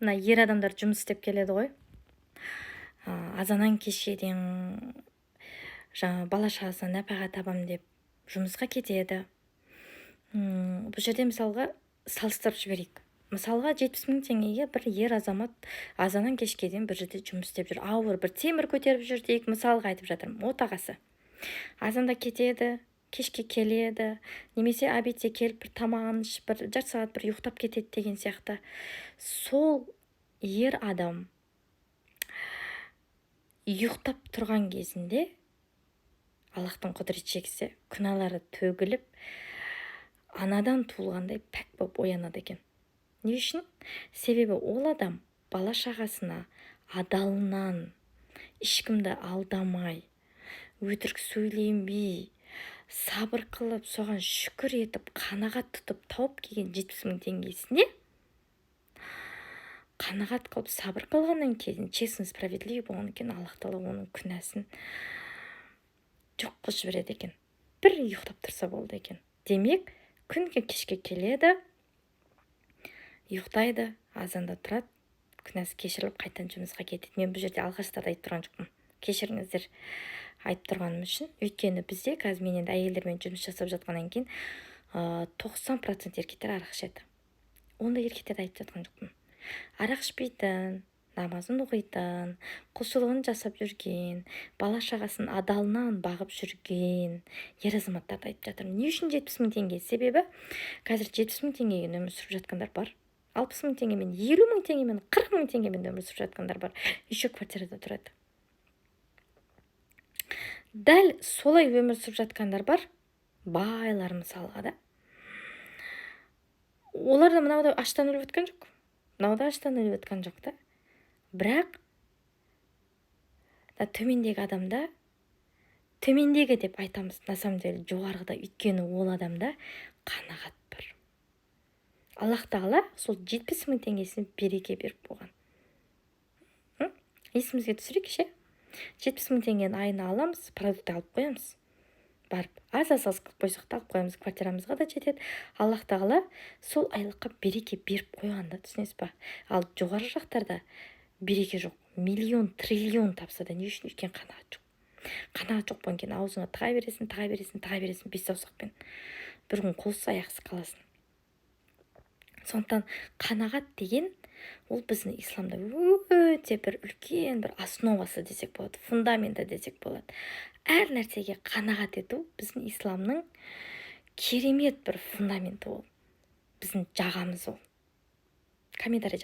мына ер адамдар жұмыс істеп келеді ғой. Азаннан кешке дейін жаңа бала шағасына нәпақа табам деп жұмысқа кетеді. Бұл жерде мысалға салыстырып жіберейік. Мысалға 70 мың теңгеге бір ер азамат азаннан кешке дейін бір жерде жұмыс істеп жүр. Ауыр бір темір көтеріп жүр дейік, мысалға айтып жатырмын, отағасы. Азанда кетеді, кешке келеді, немесе обедте келіп бір тамағын ішіп, бір жарты сағат бір ұйықтап кетеді деген сияқты. Сол ер адам ұйықтап тұрған кезінде Аллахтың құдірет шексі күнәлары төгіліп, анадан туылғандай пәк болып оянады екен. Не үшін? Себебі ол адам бала шағасына адалынан, ешкімді алдамай, өтірік сөйлемей, сабыр қылып, соған шүкір етіп, қанағат тұтып тауып келген 70 мың теңгесіне қанағат қылып сабыр қылғаннан кейін, честно, справедливый болғаннан кейін Аллах тағала оның күнәсін жоқ қылып жібереді екен. Бір ұйықтап тұрса болды екен. Демек, күнге кешке келеді, ұйықтайды, азанда тұрады, күнәсі кешіріліп қайтадан жұмысқа кетеді. Мен бұл жерде алғашта да айтып тұрған жоқпын. Кешіріңіздер айтып тұрғаным үшін. Өйткені бізде қазір мен енді әйелдермен жұмыс жасап жатқаннан кейін 90% еркектер арақ ішеді. Онда еркектерді айтып жатқан жоқпын. Арақ ішпейтін, намазын оқитын, құлшылығын жасап жүрген, бала шағасын адалынан бағып жүрген ер азаматтарды айтып жатырмын. Не үшін 70 мың теңге? Себебі қазір 70 мың теңгеге өмір сүріп жатқандар бар. 60 мың теңгемен, 50 мың теңгемен, 40 мың теңгемен өмір сүріп жатқандар бар. Еще квартирада тұрады. Дәл солай өмір сүріп жатқандар бар. Байлар мысалға да. Олар да мынау аштан өліп өткен жоқ. Мынау да аштан өліп өткен жоқ та. Бірақ төмендегі адамда, төмендегі деп айтамыз, на самом деле жоғарғыда, өйткені ол адамда қанағат бар. Аллах тағала сол 70 мың теңгесін береке беріп болған. Есімізге түсірейік ше. 70 мың теңгені айына аламыз, продукт алып қоямыз. Барып, аз-аз қылып қойсақ та алып қоямыз, квартирамызға да жетеді. Аллах тағала сол айлыққа береке беріп қойғанда, түсінесіз ба? Ал жоғары жақтарда береке жоқ. Миллион, триллион тапса да не үшін? Өйткені қанағат жоқ. Қанағат жоқ болған кейін аузыңа тыға бересің, бес саусақпен. Бір күн қолсыз аяқсыз қаласың. Сондықтан қанағат деген ол біздің исламда өте бір үлкен бір основасы десек болады, фундаменті десек болады. Әр нәрсеге қанағат ету біздің исламның керемет бір фундаменті ол. Біздің жағамыз ол. Комментарий